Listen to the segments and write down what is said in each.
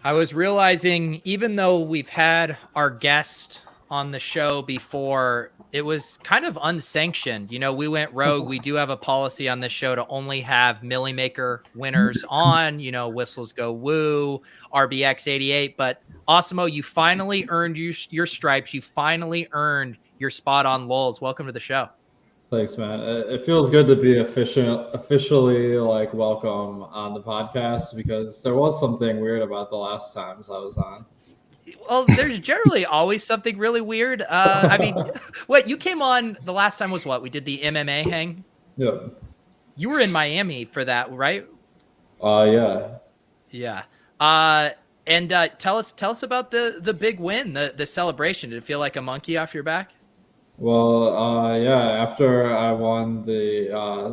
I was realizing, even though we've had our guest on the show before, it was kind of unsanctioned. You know, we went rogue. We do have a policy on this show to only have Millymaker winners on, you know, Whistles Go Woo, RBX 88. But Awesemo, you finally earned your stripes. You finally earned your spot on Lulz. Welcome to the show. Thanks, man. It feels good to be officially like welcome on the podcast, because there was something weird about the last times I was on. Well, there's generally always something really weird. I mean, what you came on the last time was what? We did the MMA hang. Yeah. You were in Miami for that, right? Yeah. Yeah. And tell us about the big win, the celebration. Did it feel like a monkey off your back? Well, yeah. After I won the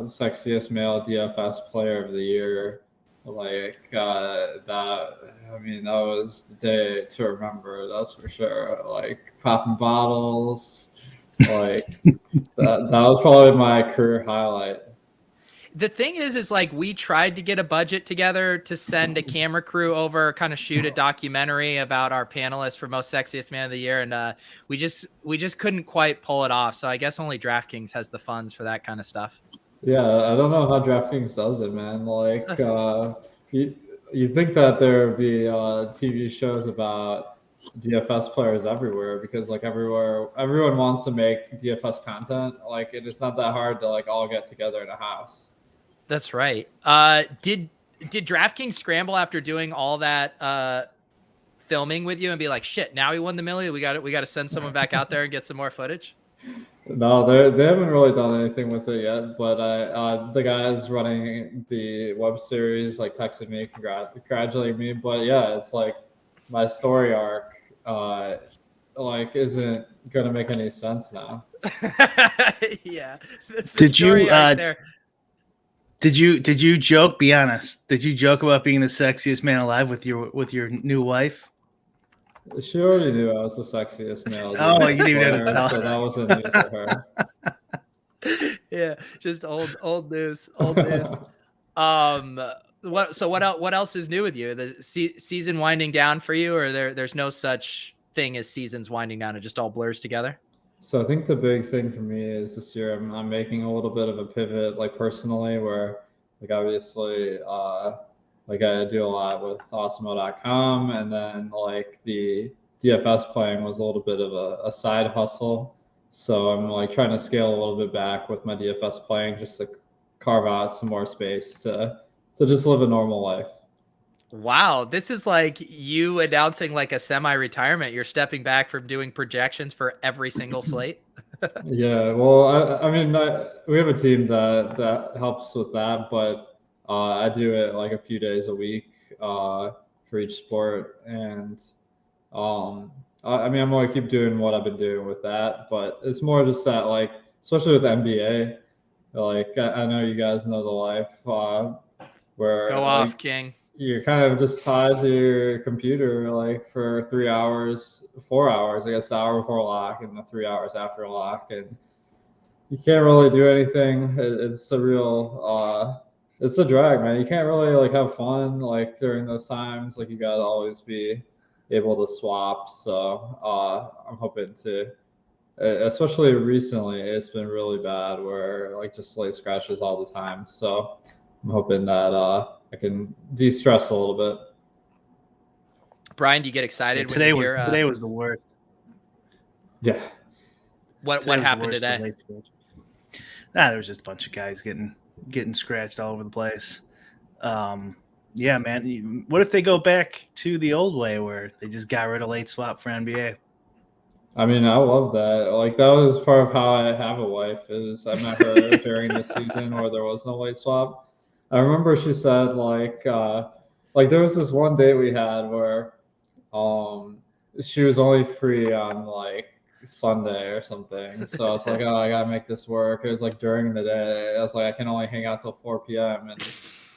Sexiest Male DFS Player of the Year, like that. I mean, that was the day to remember. That's for sure. Like popping bottles, like that was probably my career highlight. The thing is like we tried to get a budget together to send a camera crew over, kind of shoot a documentary about our panelists for Most Sexiest Man of the Year, and we just couldn't quite pull it off. So I guess only DraftKings has the funds for that kind of stuff. Yeah, I don't know how DraftKings does it, man. Like, you think that there would be TV shows about DFS players everywhere, because like everyone wants to make DFS content. Like, it's not that hard to like all get together in a house. That's right. Did DraftKings scramble after doing all that filming with you and be like, shit, now we won the Millie, we got to send someone back out there and get some more footage? No, they haven't really done anything with it yet. But the guys running the web series like texted me, congratulating me. But yeah, it's like my story arc like isn't gonna make any sense now. Yeah. Did you joke? Be honest. Did you joke about being the sexiest man alive with your new wife? She already knew I was the sexiest male. Oh, you didn't even have to tell her. So that wasn't news to her. Yeah, just old news. Old news. What else is new with you? The season winding down for you, or there's no such thing as seasons winding down? It just all blurs together. So I think the big thing for me is this year I'm making a little bit of a pivot, like personally, where like obviously like I do a lot with Awesemo.com, and then like the DFS playing was a little bit of a side hustle. So I'm like trying to scale a little bit back with my DFS playing, just to carve out some more space to just live a normal life. Wow, this is like you announcing like a semi-retirement. You're stepping back from doing projections for every single slate. Yeah, well, I mean, we have a team that helps with that, but I do it like a few days a week for each sport, and I mean, I'm gonna keep doing what I've been doing with that, but it's more just that, like, especially with NBA, like I know you guys know the life where go off, King. You're kind of just tied to your computer like for 3 hours, 4 hours, I guess, the hour before lock and the 3 hours after lock, and you can't really do anything. It's a real it's a drag, man. You can't really like have fun like during those times. Like, you gotta always be able to swap. So I'm hoping to, especially recently, it's been really bad where like just slate scratches all the time. So I'm hoping that I can de-stress a little bit. Brian, do you get excited today when you hear? Today was the worst. Yeah. What happened today? There was just a bunch of guys getting scratched all over the place. Yeah, man. What if they go back to the old way where they just got rid of late swap for NBA? I mean, I love that. Like that was part of how I have a wife. Is I met her during the season where there was no late swap. I remember she said like there was this one date we had where um she was only free on like Sunday or something. So I was like, oh, I gotta make this work. It was like during the day. I was like, I can only hang out till 4 p.m. and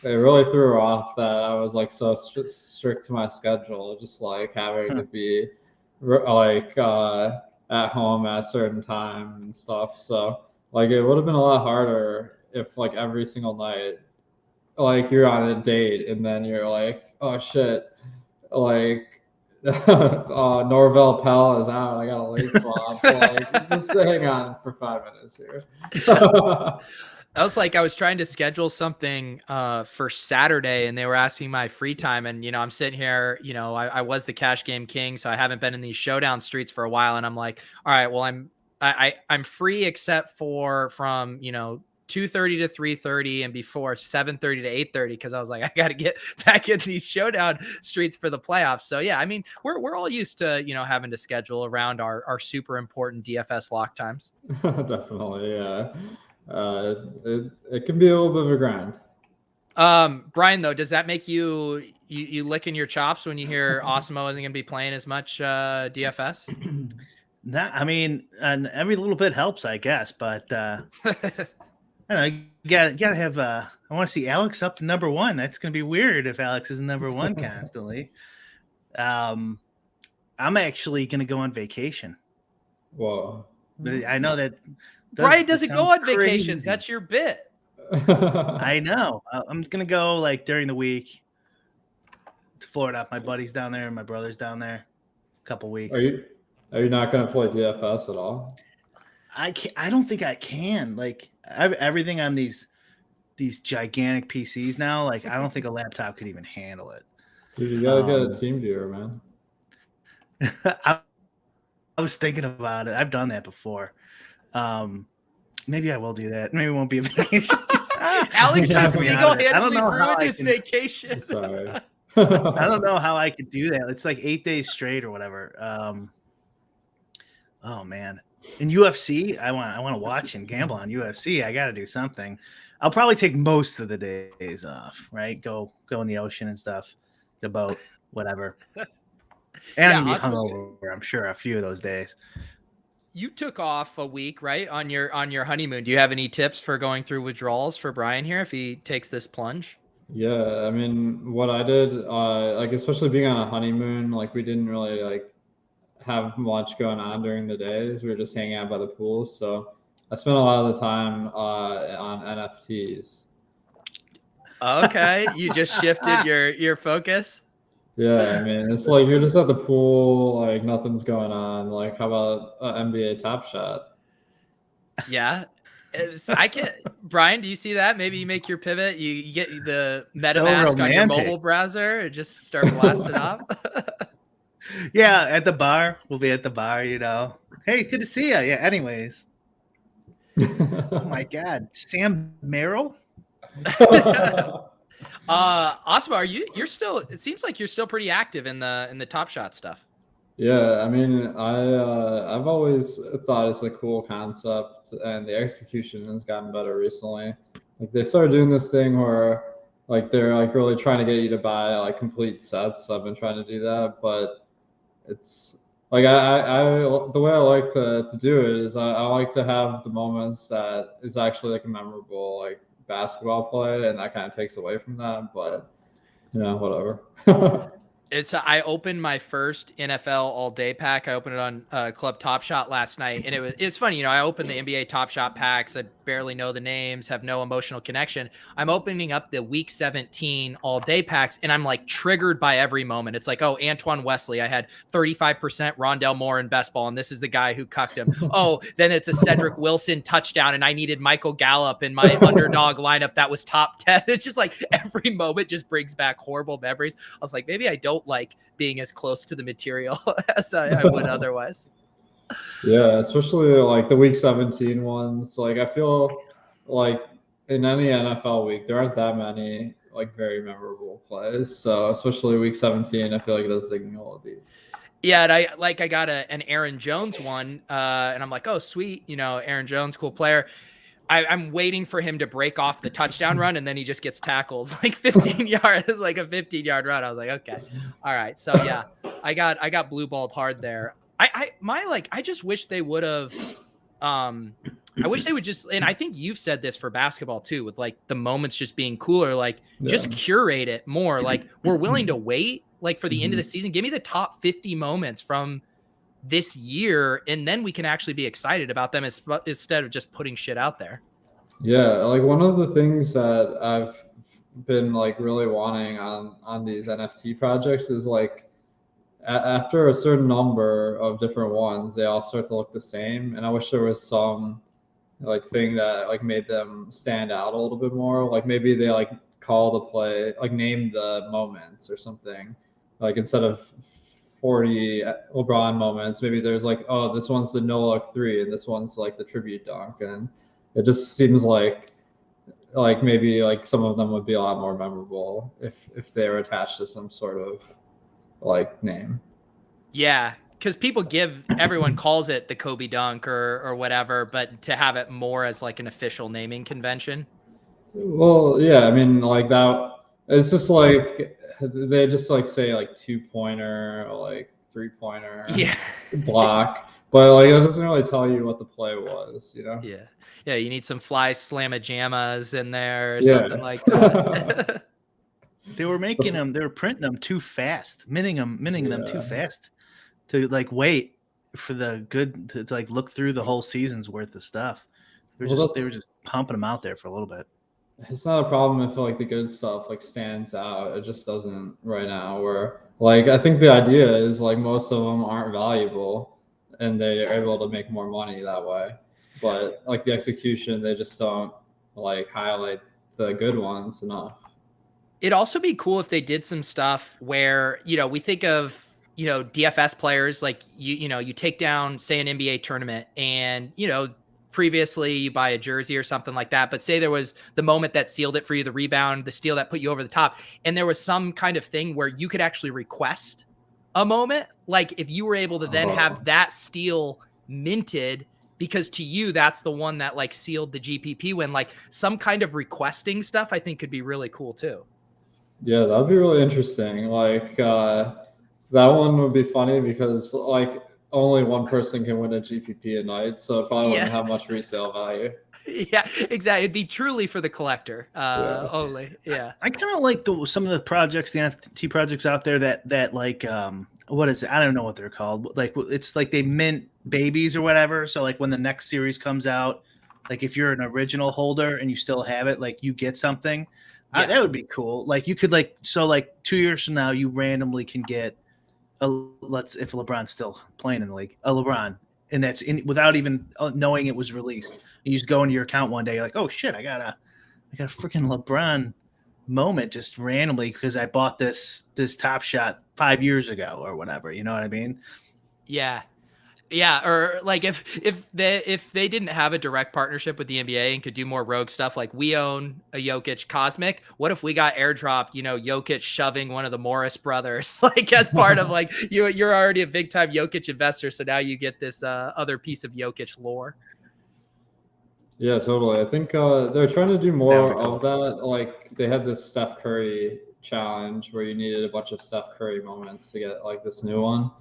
it really threw her off that I was like so strict to my schedule, just like having to be like at home at a certain time and stuff. So like it would have been a lot harder if like every single night like you're on a date and then you're like, oh shit, like Norvell Pell is out. I got a late swap. Like just hang on for 5 minutes here. I was like, I was trying to schedule something for Saturday and they were asking my free time. And, I'm sitting here, I was the cash game king. So I haven't been in these showdown streets for a while. And I'm like, all right, well, I'm free except for from, 2:30 to 3:30 and before 7:30 to 8:30. Cause I was like, I got to get back in these showdown streets for the playoffs. So yeah, I mean, we're all used to, having to schedule around our super important DFS lock times. Definitely. Yeah. It can be a little bit of a grind. Brian, though, does that make you licking your chops when you hear Awesemo isn't going to be playing as much DFS? I mean, and every little bit helps, I guess. But I don't know. You gotta have. I want to see Alex up to number one. That's going to be weird if Alex is number one constantly. I'm actually going to go on vacation. Whoa. I know that Brian doesn't go on vacations. That's your bit. I know. I'm gonna go like during the week to Florida. My buddy's down there, my brother's down there. A couple weeks. Are you not gonna play DFS at all? I don't think I can. Like I have everything on these gigantic PCs now. Like I don't think a laptop could even handle it. Dude, you gotta get a team viewer, man. I was thinking about it. I've done that before. Maybe I will do that. Maybe it won't be a vacation. Alex just single-handedly ruined his vacation. Sorry. I don't know how I could do that. It's like 8 days straight or whatever. Oh man. In UFC, I want to watch and gamble on UFC. I got to do something. I'll probably take most of the days off, right? Go in the ocean and stuff, the boat, whatever. And I'm gonna be hungover, I'm sure, a few of those days. You took off a week, right, on your honeymoon. Do you have any tips for going through withdrawals for Brian here if he takes this plunge? Yeah, I mean, what I did, like especially being on a honeymoon, like we didn't really like have much going on during the days. We were just hanging out by the pool, so I spent a lot of the time on NFTs. Okay, you just shifted your focus. Yeah, I mean, it's like you're just at the pool, like nothing's going on. Like, how about NBA Top Shot? Yeah, Brian, do you see that? Maybe you make your pivot. You get the MetaMask on your mobile browser and just start blasting off. Yeah, at the bar. We'll be at the bar, Hey, good to see you. Yeah, anyways. Oh my God. Sam Merrill? Awesemo, you're still, it seems like you're still pretty active in the Top Shot stuff. Yeah, I mean, I've always thought it's a cool concept, and the execution has gotten better recently. Like they started doing this thing where like they're like really trying to get you to buy like complete sets. I've been trying to do that, but it's like I the way I like to do it is I like to have the moments that is actually like a memorable like basketball play, and that kind of takes away from that, but whatever. I opened my first NFL all day pack. I opened it on Club Top Shot last night, and it's funny. I opened the NBA Top Shot packs. I barely know the names, have no emotional connection. I'm opening up the Week 17 all day packs, and I'm like triggered by every moment. It's like, oh, Antoine Wesley, I had 35% Rondell Moore in best ball, and this is the guy who cucked him. Oh, then it's a Cedric Wilson touchdown, and I needed Michael Gallup in my underdog lineup that was top 10. It's just like every moment just brings back horrible memories. I was like, maybe I don't like being as close to the material as I would otherwise. Yeah, especially like the Week 17 ones. Like I feel like in any NFL week, there aren't that many like very memorable plays. So especially Week 17, I feel like that's signal. Yeah, and I got an Aaron Jones one, and I'm like, oh sweet, Aaron Jones, cool player. I'm waiting for him to break off the touchdown run, and then he just gets tackled like 15 yards, like a 15-yard run. I was like, okay, all right. So yeah, I got blue balled hard there. I just wish they would have. I wish they would just, and I think you've said this for basketball too, with like the moments just being cooler, like just curate it more. Like we're willing to wait, like for the end of the season. Give me the top 50 moments from this year, and then we can actually be excited about them instead of just putting shit out there. Yeah, like one of the things that I've been like really wanting on these NFT projects is like after a certain number of different ones, they all start to look the same. And I wish there was some like thing that like made them stand out a little bit more. Like maybe they like call the play, like name the moments or something. Like instead of 40 LeBron moments, maybe there's like, oh, this one's the no look 3 and this one's like the tribute dunk. And it just seems like maybe like some of them would be a lot more memorable if they were attached to some sort of like name. Yeah, because everyone calls it the Kobe dunk or whatever, but to have it more as like an official naming convention. Well, yeah, I mean like that. It's just like they just like say like 2-pointer or like 3-pointer, block, but like that doesn't really tell you what the play was, Yeah, you need some fly slamma jammas in there or something like that. They were making them, they were printing them too fast, minting them too fast to like wait for the good to like look through the whole season's worth of stuff. They were just pumping them out there for a little bit. It's not a problem if like the good stuff like stands out. It just doesn't right now. Where like I think the idea is like most of them aren't valuable, and they are able to make more money that way. But like the execution, they just don't like highlight the good ones enough. It'd also be cool if they did some stuff where, we think of, DFS players, like you take down, say, an NBA tournament and, previously you buy a jersey or something like that, but say there was the moment that sealed it for you, the rebound, the steal that put you over the top. And there was some kind of thing where you could actually request a moment. Like if you were able to then have that steal minted, because to you, that's the one that like sealed the GPP win, like some kind of requesting stuff, I think could be really cool too. Yeah, that'd be really interesting. Like that one would be funny because like only one person can win a GPP a night, so it probably wouldn't have much resale value. Yeah, exactly. It'd be truly for the collector only. Yeah, I kind of like some of the projects, the NFT projects out there that like what is it? I don't know what they're called. Like it's like they mint babies or whatever. So like when the next series comes out, like if you're an original holder and you still have it, like you get something. Yeah. That would be cool. Like you could like 2 years from now, you randomly can get if LeBron's still playing in the league, a LeBron, and that's without even knowing it was released. You just go into your account one day, you're like, oh shit, I got a freaking LeBron moment just randomly because I bought this Top Shot 5 years ago or whatever. You know what I mean? Yeah. Yeah, or like if they didn't have a direct partnership with the NBA and could do more rogue stuff, like we own a Jokic Cosmic. What if we got airdropped, Jokic shoving one of the Morris brothers, like as part of like you're already a big time Jokic investor, so now you get this other piece of Jokic lore. Yeah, totally. I think they're trying to do more of that. Like they had this Steph Curry challenge where you needed a bunch of Steph Curry moments to get like this new one.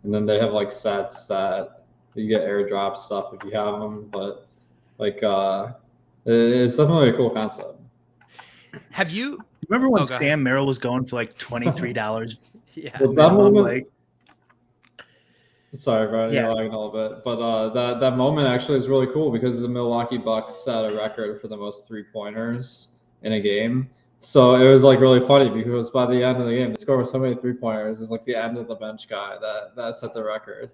And then they have like sets that you get airdrop stuff if you have them, but like it's definitely a cool concept. Have you remember when Sam Merrill was going for like $23? Yeah. Well, that moment, sorry, Brian, you're lagging a little bit, but that moment actually is really cool because the Milwaukee Bucks set a record for the most 3-pointers in a game. So it was like really funny because by the end of the game, the score was so many 3-pointers. It was like the end of the bench guy that set the record.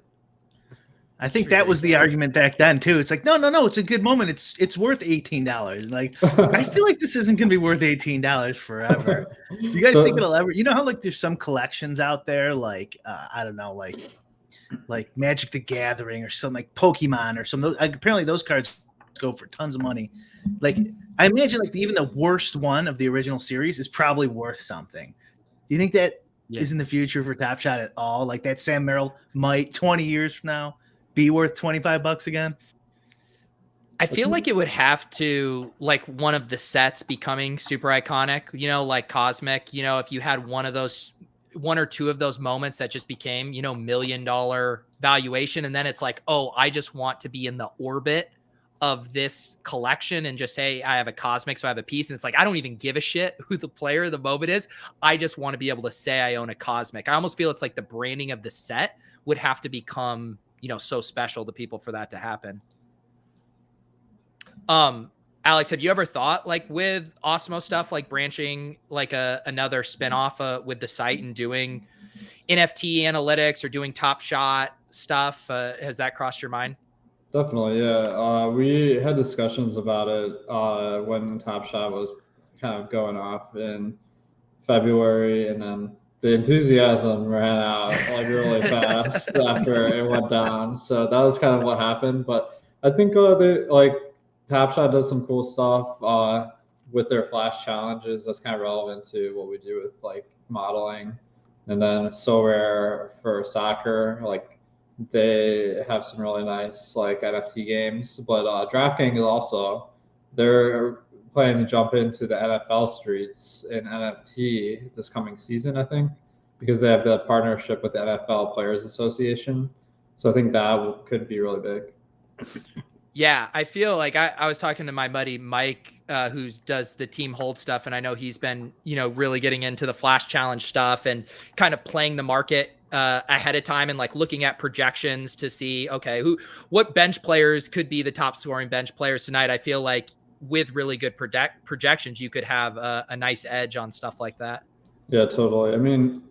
I think that was the argument back then too. It's like, no, it's a good moment. It's worth $18. Like, I feel like this isn't going to be worth $18 forever. Do you guys think it'll ever? You know how like there's some collections out there, like I don't know, like Magic the Gathering or something, like Pokemon or something. Apparently those cards go for tons of money. Like I imagine like even the worst one of the original series is probably worth something. Do you think that isn't the future for Top Shot at all. Like that Sam Merrill might 20 years from now be worth $25 again. I feel like it would have to, like, one of the sets becoming super iconic, you know, like Cosmic, you know, if you had one or two of those moments that just became, you know, $1 million valuation. And then it's like, oh, I just want to be in the orbit of this collection and just say, I have a Cosmic, so I have a piece. And it's like, I don't even give a shit who the player of the moment is. I just want to be able to say I own a Cosmic. I almost feel it's like the branding of the set would have to become, you know, so special to people for that to happen. Alex, have you ever thought, like, with Awesemo stuff, like branching like another spinoff with the site and doing NFT analytics or doing Top Shot stuff? Has that crossed your mind? Definitely, yeah. We had discussions about it when Top Shot was kind of going off in February, and then the enthusiasm ran out like really fast after it went down. So that was kind of what happened. But I think Top Shot does some cool stuff with their flash challenges. That's kind of relevant to what we do with like modeling. And then So Rare for soccer, like they have some really nice like NFT games. But DraftKings also, they're planning to jump into the NFL streets in NFT this coming season, I think, because they have the partnership with the NFL Players Association. So I think that could be really big. Yeah, I feel like I was talking to my buddy Mike, who does the team hold stuff, and I know he's been, you know, really getting into the flash challenge stuff and kind of playing the market ahead of time and like looking at projections to see, okay, what bench players could be the top scoring bench players tonight. I feel like with really good projections, you could have a nice edge on stuff like that. Yeah, totally. I mean,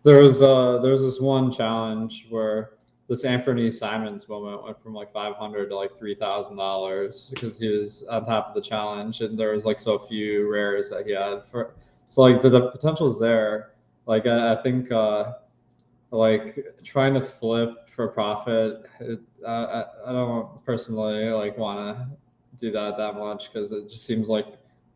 there's this one challenge where this Anthony Simons moment went from like $500 to like $3,000 because he was on top of the challenge, and there was like so few rares that he had for. So like the potential is there. Like I think like trying to flip for profit, I don't personally like want to do that much because it just seems like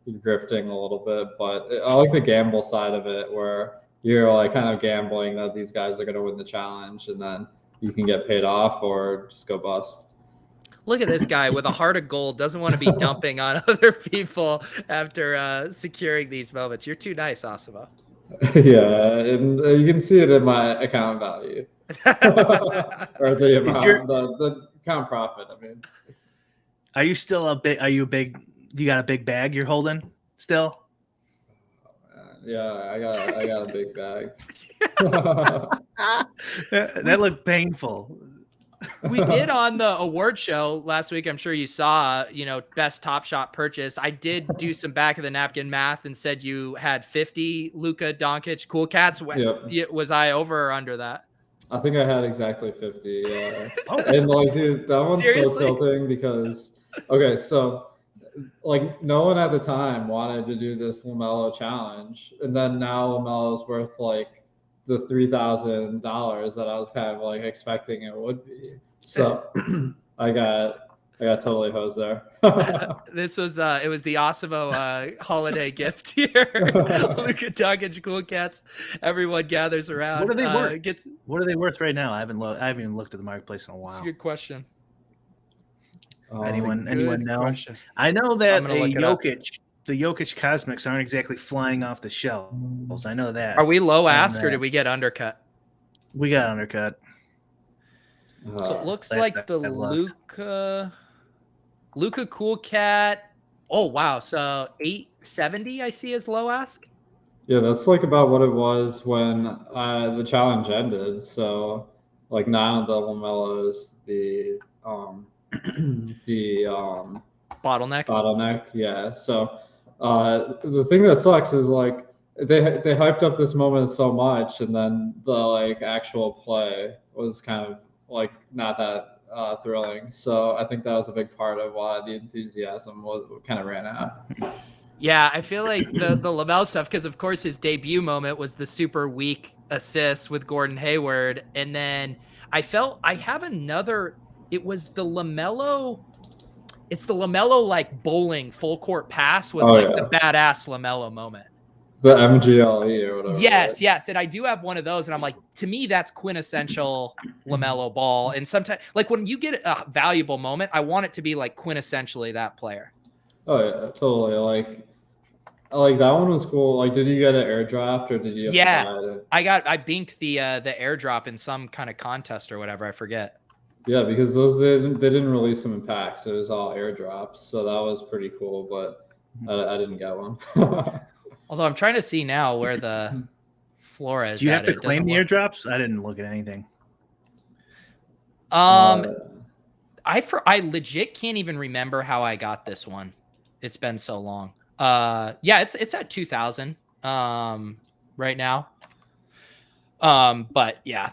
you're grifting a little bit. But I like the gamble side of it where you're like kind of gambling that these guys are going to win the challenge, and then you can get paid off or just go bust. Look at this guy with a heart of gold, doesn't want to be dumping on other people after securing these moments. You're too nice, Awesemo. Yeah, and you can see it in my account value. Or the amount, the account profit, I mean. Are you still you got a big bag you're holding still? Yeah, I got a big bag. That looked painful. We did on the award show last week. I'm sure you saw, you know, best Top Shot purchase. I did do some back of the napkin math and said you had 50 Luka Doncic Cool Cats. Yep. Was I over or under that? I think I had exactly 50. Yeah. And like, dude, that one's Seriously? so tilting because, okay, so like no one at the time wanted to do this LaMelo challenge, and then now LaMelo's worth like the $3,000 that I was kind of like expecting it would be. So I got totally hosed there. This was it was the Awesemo holiday gift here. Luka Doncic Cool Cats. Everyone gathers around. What are they worth? What are they worth right now? I haven't even looked at the marketplace in a while. That's a good question. Anyone know? Question. I know that the Jokic Cosmics aren't exactly flying off the shelves. I know that. Are we low ask or did we get undercut? We got undercut. So it looks like the Luka Cool Cat. Oh wow! So 870 I see as low ask. Yeah, that's like about what it was when the challenge ended. So like none of the LaMelos, the bottleneck. Yeah. So the thing that sucks is like they hyped up this moment so much, and then the like actual play was kind of like not that thrilling. So I think that was a big part of why the enthusiasm kind of ran out. Yeah, I feel like the LaMelo stuff, because of course his debut moment was the super weak assist with Gordon Hayward, and then I felt I have another. It was the LaMelo. It's the LaMelo like bowling full court pass was the badass LaMelo moment. The MGLE or whatever. Yes, right? yes. And I do have one of those. And I'm like, to me, that's quintessential LaMelo Ball. And sometimes, like when you get a valuable moment, I want it to be like quintessentially that player. Oh yeah, totally. Like that one was cool. Like, did you get an airdrop or did you have Yeah, to buy it? I binked the airdrop in some kind of contest or whatever. I forget. Yeah, because those they didn't release them in packs. It was all airdrops, so that was pretty cool. But I didn't get one. Although I'm trying to see now where the floor is. Do you have to claim the airdrops? I didn't look at anything. I legit can't even remember how I got this one. It's been so long. Yeah, it's at 2,000 right now. But yeah,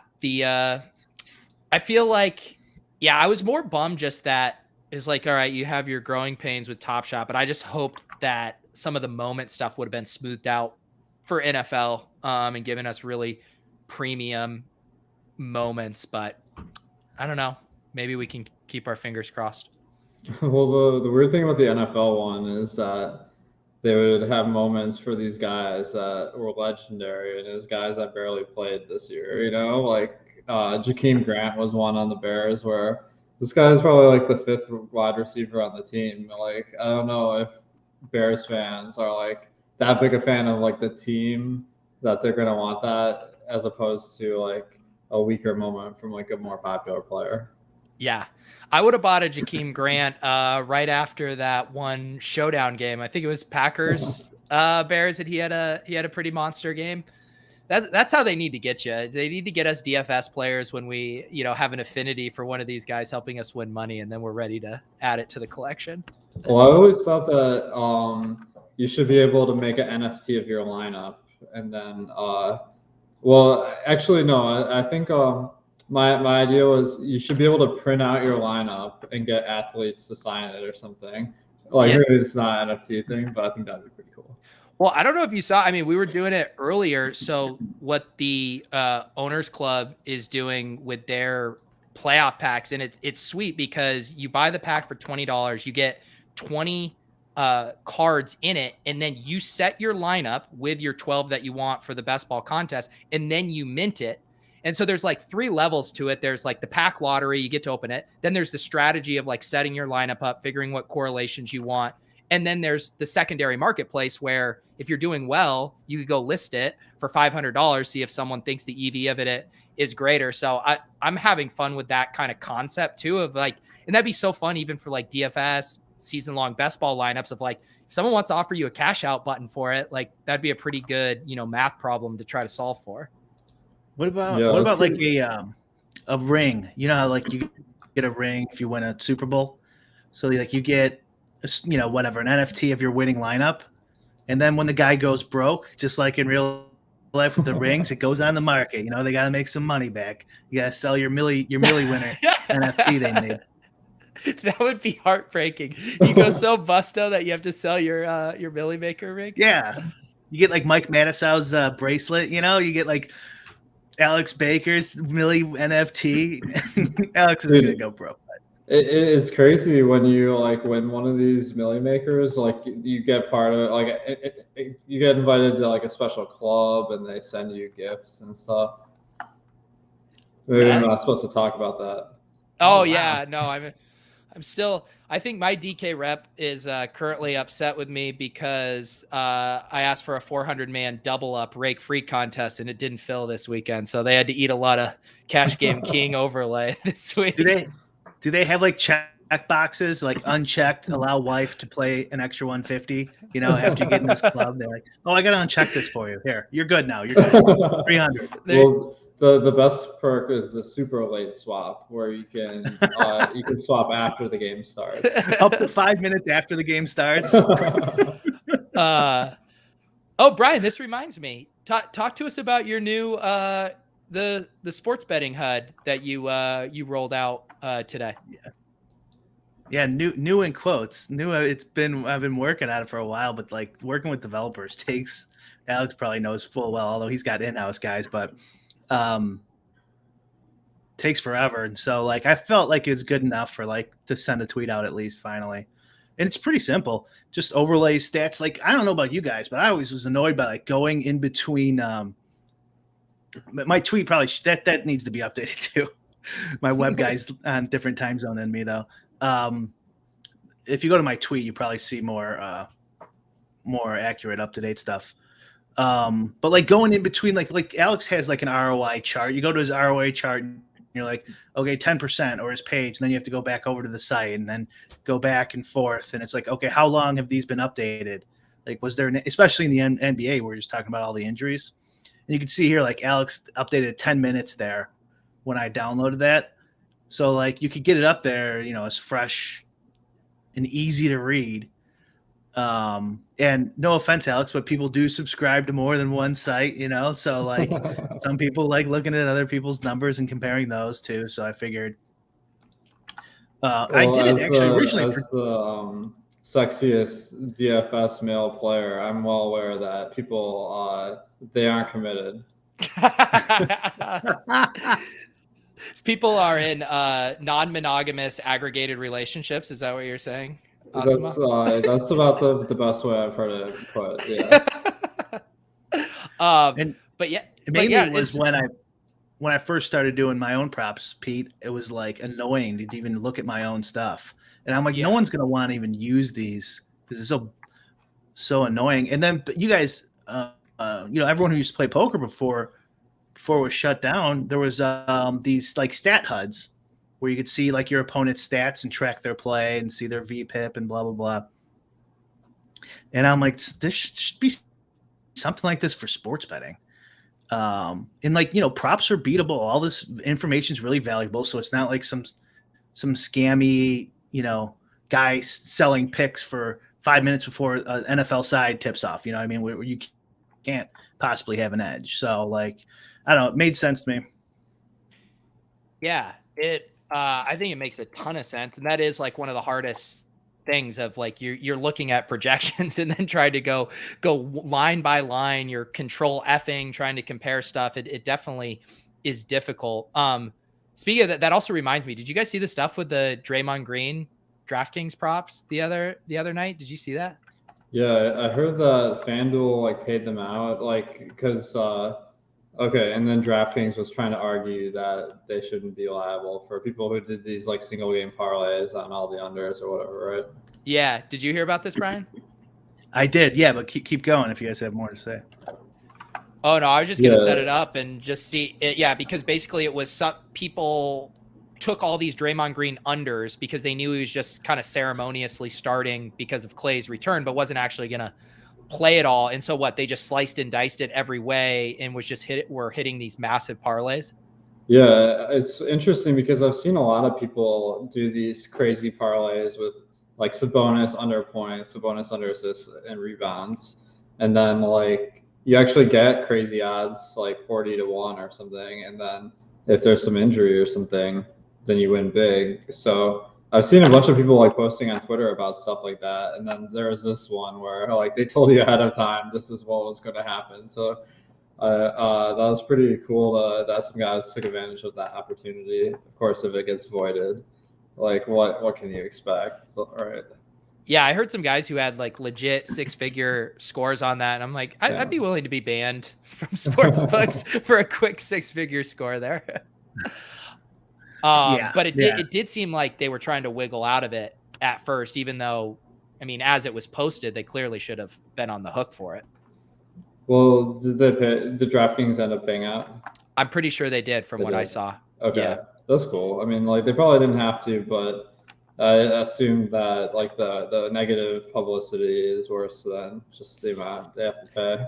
I feel like, yeah, I was more bummed just that it's like, all right, you have your growing pains with Top Shot, but I just hoped that some of the moment stuff would have been smoothed out for NFL and given us really premium moments. But I don't know. Maybe we can keep our fingers crossed. Well, the weird thing about the NFL one is that they would have moments for these guys that were legendary, and it was guys that barely played this year. You know, like Jakeem Grant was one on the Bears, where this guy is probably like the 5th wide receiver on the team. Like, I don't know if Bears fans are like that big a fan of like the team that they're gonna want that, as opposed to like a weaker moment from like a more popular player. Yeah, I would have bought a Jakeem Grant right after that one showdown game. I think it was Packers Bears, and he had a pretty monster game. That's how they need to get you. They need to get us DFS players when we, have an affinity for one of these guys helping us win money, and then we're ready to add it to the collection. Well, I always thought that you should be able to make an NFT of your lineup, and then well, actually no, I think my idea was you should be able to print out your lineup and get athletes to sign it or something. Like, maybe it's not an NFT thing, but I think that'd be pretty cool. Well, I don't know if you saw, we were doing it earlier. So what the Owners Club is doing with their playoff packs, and it's sweet because you buy the pack for $20, you get 20 cards in it, and then you set your lineup with your 12 that you want for the best ball contest, and then you mint it. And so there's like 3 levels to it. There's like the pack lottery, you get to open it. Then there's the strategy of like setting your lineup up, figuring what correlations you want. And then there's the secondary marketplace where if you're doing well, you could go list it for $500, see if someone thinks the EV of it is greater. So I'm having fun with that kind of concept too, of like, and that'd be so fun even for like DFS season-long best ball lineups of like, if someone wants to offer you a cash out button for it, like that'd be a pretty good, math problem to try to solve for. What about like a ring? You know how like you get a ring if you win a Super Bowl, so like you get whatever, an NFT of your winning lineup, and then when the guy goes broke, just like in real life with the rings, it goes on the market. They got to make some money back. You got to sell your Millie winner NFT they made. That would be heartbreaking. You go so busto that you have to sell your Millymaker ring. Yeah, you get like Mike Matisow's bracelet. You get like Alex Baker's Millie NFT. Alex is gonna go broke. It's crazy when you like win one of these Millymakers, like you get part of it, like you get invited to like a special club and they send you gifts and stuff. Maybe I'm not supposed to talk about that. Oh wow. Yeah, no, I'm still. I think my DK rep is currently upset with me because I asked for a 400-man double up rake free contest and it didn't fill this weekend, so they had to eat a lot of cash game king overlay this week. Do they have like check boxes, like unchecked, allow wife to play an extra 150? After you get in this club, they're like, "Oh, I gotta uncheck this for you. Here, you're good now. You're good. 300." Well, the best perk is the super late swap, where you can swap after the game starts, up to 5 minutes after the game starts. Oh, Brian, this reminds me. Talk to us about your new the sports betting HUD that you rolled out today. Yeah, new in quotes. I've been working on it for a while, but like working with developers takes. Alex probably knows full well, although he's got in-house guys, but takes forever. And so like I felt like it's good enough for like to send a tweet out at least finally. And it's pretty simple. Just overlay stats. Like, I don't know about you guys, but I always was annoyed by like going in between. My tweet probably that needs to be updated too. My web guy's on different time zone than me though. If you go to my tweet, you probably see more accurate, up to date stuff. But like going in between, like Alex has like an ROI chart. You go to his ROI chart and you're like, okay, 10% or his page, and then you have to go back over to the site and then go back and forth. And it's like, okay, how long have these been updated? Like, was there, especially in the NBA, where we're just talking about all the injuries. And you can see here, like Alex updated 10 minutes there when I downloaded that. So like you could get it up there, you know, as fresh and easy to read. And no offense, Alex, but people do subscribe to more than one site, you know? So like some people like looking at other people's numbers and comparing those too. So I figured, I did it actually originally as the sexiest DFS male player. I'm well aware that people, they aren't committed. People are in non-monogamous aggregated relationships. Is that what you're saying? Awesemo? That's about the best way I've heard it put. Yeah. It was when I first started doing my own props, Pete. It was like annoying to even look at my own stuff, and I'm like, no one's gonna want to even use these because it's so annoying. And then you guys, you know, everyone who used to play poker before it was shut down, there was these like stat HUDs where you could see like your opponent's stats and track their play and see their VPIP and blah, blah, blah. And I'm like, this should be something like this for sports betting. And like, you know, props are beatable. All this information is really valuable. So it's not like some scammy, you know, guy selling picks for 5 minutes before an NFL side tips off. You know what I mean? Where you can't possibly have an edge. So like, I don't know. It made sense to me. Yeah, I think it makes a ton of sense. And that is like one of the hardest things of like, you're looking at projections and then trying to go line by line, you're control Fing, trying to compare stuff. It definitely is difficult. Speaking of that also reminds me, did you guys see the stuff with the Draymond Green DraftKings props the other night? Did you see that? Yeah, I heard that FanDuel like paid them out, like because okay, and then DraftKings was trying to argue that they shouldn't be liable for people who did these like single game parlays on all the unders or whatever, right? Yeah. Did you hear about this, Brian? I did, yeah, but keep going if you guys have more to say. Oh no, I was just gonna set it up and just see it. Yeah, because basically it was some people took all these Draymond Green unders because they knew he was just kind of ceremoniously starting because of Clay's return, but wasn't actually gonna play it all. And so what, they just sliced and diced it every way and was just were hitting these massive parlays. Yeah, it's interesting because I've seen a lot of people do these crazy parlays with like Sabonis under points, Sabonis under assists and rebounds, and then like you actually get crazy odds like 40-1 or something, and then if there's some injury or something, then you win big. So I've seen a bunch of people like posting on Twitter about stuff like that. And then there was this one where like they told you ahead of time, this is what was going to happen. So that was pretty cool that some guys took advantage of that opportunity. Of course, if it gets voided, like what can you expect? So, all right. Yeah, I heard some guys who had like legit 6-figure scores on that. And I'm like, I'd be willing to be banned from sports books for a quick 6-figure score there. But it did seem like they were trying to wiggle out of it at first, even though, I mean, as it was posted, they clearly should have been on the hook for it. Well, did DraftKings end up paying out? I'm pretty sure they did from what I saw. Okay, yeah. That's cool. I mean, like they probably didn't have to, but I assume that like the negative publicity is worse than just the amount they have to pay.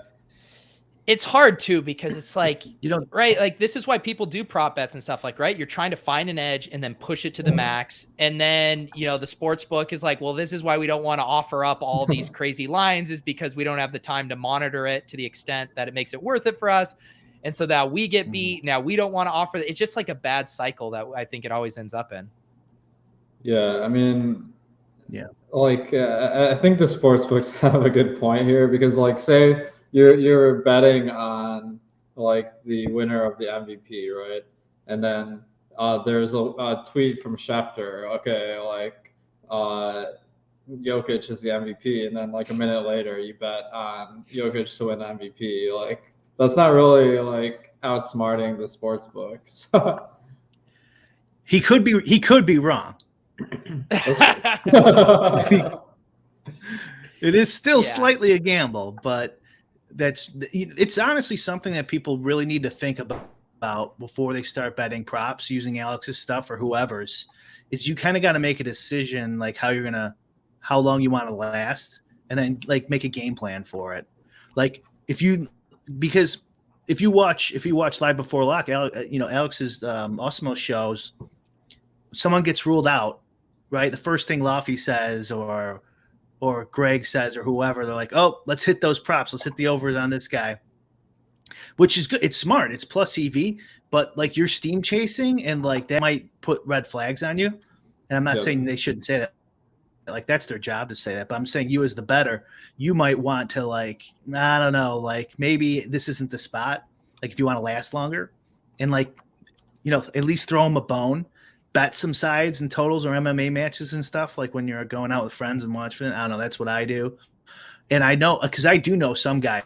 It's hard too, because it's like, you know, right? Like this is why people do prop bets and stuff, like, right? You're trying to find an edge and then push it to the max. And then, you know, the sports book is like, well, this is why we don't want to offer up all these crazy lines, is because we don't have the time to monitor it to the extent that it makes it worth it for us. And so that we get beat. Now we don't want to offer it. It's just like a bad cycle that I think it always ends up in. Yeah. I mean, yeah, like I think the sports books have a good point here, because like, say, you're betting on like the winner of the MVP, right? And then there's a tweet from Schefter. Okay, like Jokic is the MVP, and then like a minute later you bet on Jokic to win MVP. Like that's not really like outsmarting the sports books. He could be wrong. It is still slightly a gamble, but it's honestly something that people really need to think about before they start betting props using Alex's stuff or whoever's. Is you kind of got to make a decision like how long you want to last, and then like make a game plan for it. Like if you watch Live Before Lock, Alex's Awesemo shows, someone gets ruled out, right? The first thing Laffy says or Greg says or whoever, they're like, oh, let's hit those props. Let's hit the overs on this guy, which is good. It's smart. It's plus EV, but like you're steam chasing and like that might put red flags on you. And I'm not saying they shouldn't say that. Like that's their job to say that, but I'm saying you as the bettor, you might want to like, I don't know, like maybe this isn't the spot. Like if you want to last longer and like, at least throw them a bone. Bet some sides and totals or MMA matches and stuff, like when you're going out with friends and watching it. I don't know. That's what I do. And I know, because I do know some guys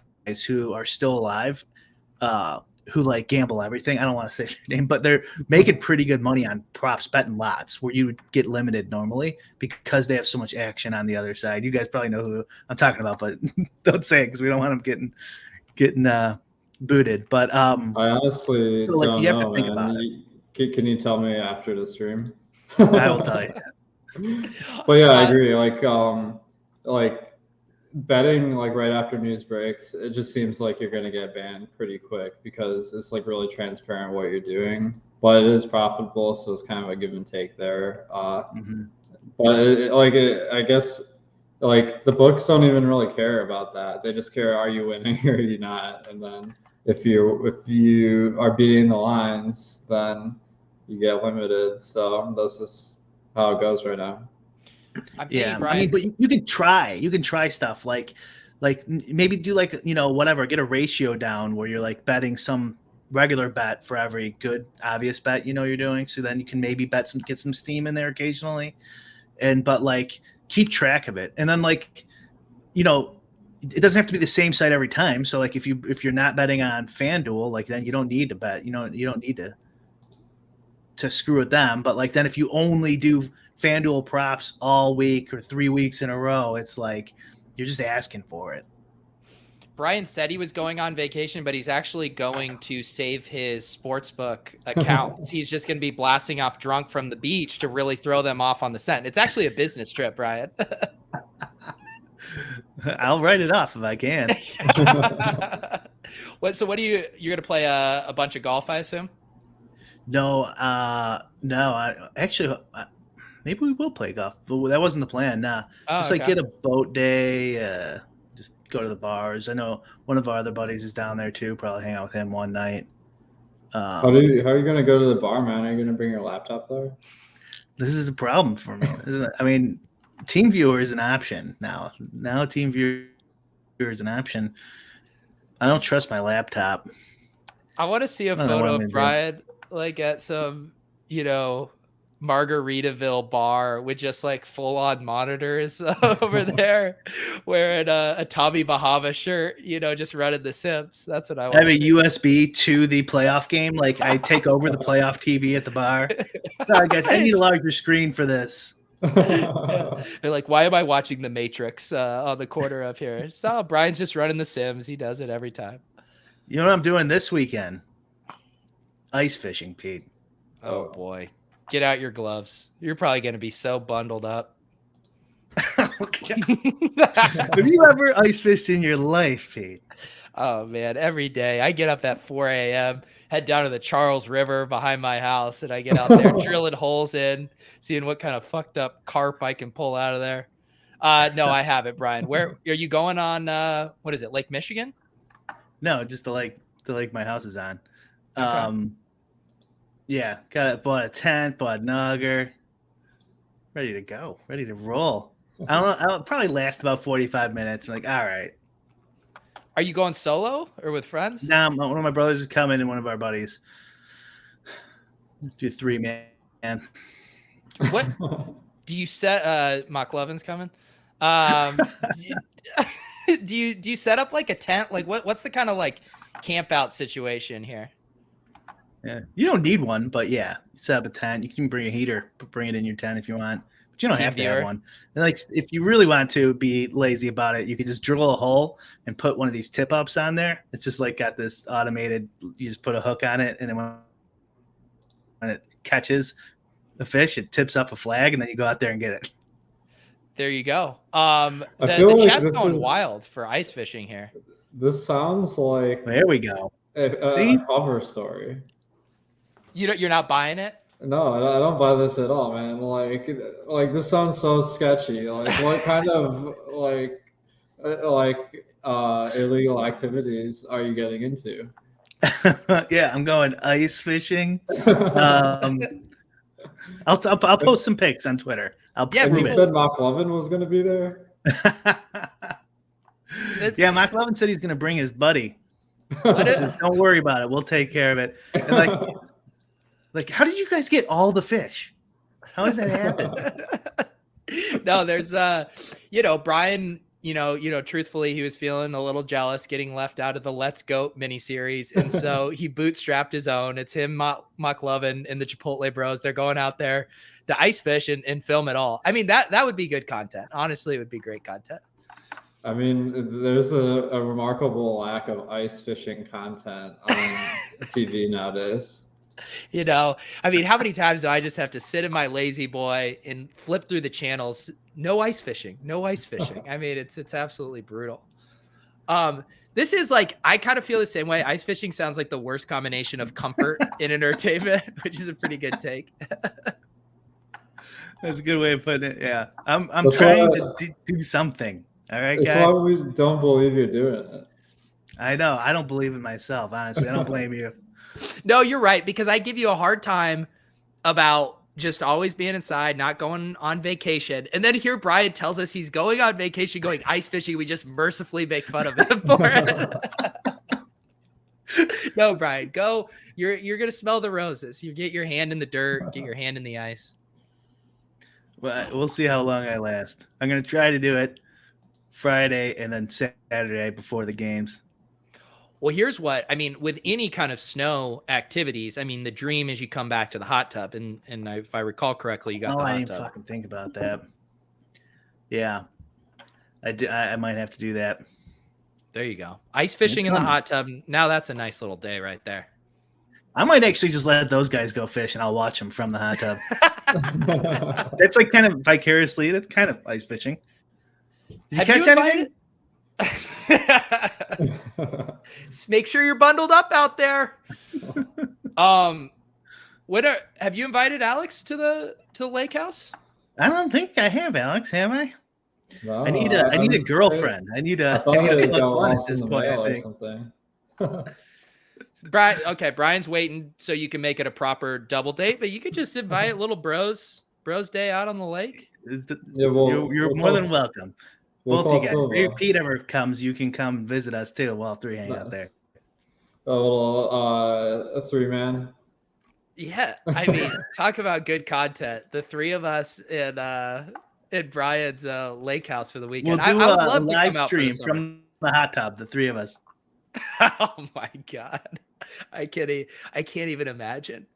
who are still alive who like gamble everything. I don't want to say their name, but they're making pretty good money on props betting lots where you would get limited normally because they have so much action on the other side. You guys probably know who I'm talking about, but don't say it because we don't want them getting booted. But I honestly so, like, don't you have know, to think man. about it. Can you tell me after the stream? I will tell you. But yeah, I agree. Like betting like right after news breaks, it just seems like you're gonna get banned pretty quick because it's like really transparent what you're doing. But it is profitable, so it's kind of a give and take there. But I guess like the books don't even really care about that. They just care, are you winning or are you not? And then if you are beating the lines, then you get limited. So that's just how it goes right now. Brian, I mean, but you can try stuff like maybe do like, whatever, get a ratio down where you're like betting some regular bet for every good obvious bet you're doing. So then you can maybe get some steam in there occasionally, but like keep track of it. And then like, it doesn't have to be the same site every time. So like if you're not betting on FanDuel, like then you don't need to bet. You don't need to screw with them. But like then if you only do FanDuel props all week or 3 weeks in a row, it's like you're just asking for it. Brian said he was going on vacation, but he's actually going to save his sportsbook accounts. He's just going to be blasting off drunk from the beach to really throw them off on the scent. It's actually a business trip, Brian. I'll write it off if I can. So what you're going to play a bunch of golf, I assume? No. Maybe we will play golf, but that wasn't the plan. Nah, just like get a boat day, just go to the bars. I know one of our other buddies is down there too. Probably hang out with him one night. How are you going to go to the bar, man? Are you going to bring your laptop there? This is a problem for me. I mean, TeamViewer is an option now. Now TeamViewer is an option. I don't trust my laptop. I want to see a photo of Brian like at some, Margaritaville bar with just like full-on monitors over there, wearing a Tommy Bahama shirt, just running The Sims. That's what I want. I have a USB to the playoff game. Like I take over the playoff TV at the bar. Sorry guys, I need a larger screen for this. Yeah. They're like, why am I watching The Matrix on the corner up here? So Brian's just running The Sims. He does it every time. You know what I'm doing this weekend? Ice fishing, Pete. Oh boy. Get out your gloves. You're probably going to be so bundled up. Okay. Have you ever ice fished in your life, Pete? Oh, man. Every day. I get up at 4 a.m., head down to the Charles River behind my house, and I get out there drilling holes in, seeing what kind of fucked up carp I can pull out of there. No, I haven't, Brian. Where are you going on? What is it, Lake Michigan? No, just the lake my house is on. Okay. Yeah, bought a tent, bought a nugger. Ready to go, ready to roll. I don't know. I'll probably last about 45 minutes. I'm like, all right. Are you going solo or with friends? Nah, one of my brothers is coming and one of our buddies. Do 3-man. What do you set? Mark Levin's coming? Do you, do you set up like a tent? Like what's the kind of like camp out situation here? Yeah, you don't need one, but yeah, set up a tent. You can bring a heater, bring it in your tent if you want, but you don't have to have one. And like, if you really want to be lazy about it, you can just drill a hole and put one of these tip ups on there. It's just like got this automated. You just put a hook on it, and then when it catches the fish, it tips up a flag, and then you go out there and get it. There you go. I The feel like chat's this going is- wild for ice fishing here. This sounds like There we go. a cover story. You're not buying it? No, I don't buy this at all, man. Like this sounds so sketchy. Like, what kind of illegal activities are you getting into? Yeah, I'm going ice fishing. I'll post some pics on Twitter. Yeah, And you people- said Mark Levin was going to be there. Yeah, Mike Levin said he's going to bring his buddy. What He is- says, don't worry about it. We'll take care of it. And like, how did you guys get all the fish? How does that happen? No, there's Brian, truthfully, he was feeling a little jealous getting left out of the Let's Go miniseries. And so he bootstrapped his own. It's him, Mark Levin, and the Chipotle Bros. They're going out there to ice fish and film it all. I mean, that would be good content. Honestly, it would be great content. I mean, there's a remarkable lack of ice fishing content on TV nowadays. I mean, how many times do I just have to sit in my lazy boy and flip through the channels? No ice fishing. I mean, it's absolutely brutal. This is like, I kind of feel the same way. Ice fishing sounds like the worst combination of comfort and entertainment, which is a pretty good take. That's a good way of putting it. Yeah, I'm That's trying why- to do something. All right, It's guys. why we don't believe you're doing it. I know. I don't believe it myself. Honestly, I don't blame you. No, you're right, because I give you a hard time about just always being inside, not going on vacation. And then here Brian tells us he's going on vacation, going ice fishing. We just mercifully make fun of him for it. No, Brian, go. You're going to smell the roses. You get your hand in the dirt, get your hand in the ice. Well, we'll see how long I last. I'm going to try to do it Friday and then Saturday before the games. Well, here's what I mean with any kind of snow activities. I mean, the dream is you come back to the hot tub, and if I recall correctly, you got the I hot didn't tub. fucking think about that. Yeah, I might have to do that. There you go. Ice fishing in the hot tub. Now that's a nice little day right there. I might actually just let those guys go fish, and I'll watch them from the hot tub. That's like kind of vicariously. That's kind of ice fishing. Did you catch anything? Make sure you're bundled up out there. Have you invited Alex to the lake house? I don't think I have, Alex. Have I? No, I need a girlfriend. I need a plus one at this point. I think. Something. Brian's waiting so you can make it a proper double date, but you could just invite little bros day out on the lake. Yeah, You're more than welcome. Both you guys. Silva. If Pete ever comes, you can come visit us too. We'll all three hang out there. A little a 3-man. Yeah, I mean, talk about good content. The three of us in Brian's lake house for the weekend. We'll do I would a love to live come out for the stream summer. from the hot tub, the three of us. Oh my god, I can't even imagine.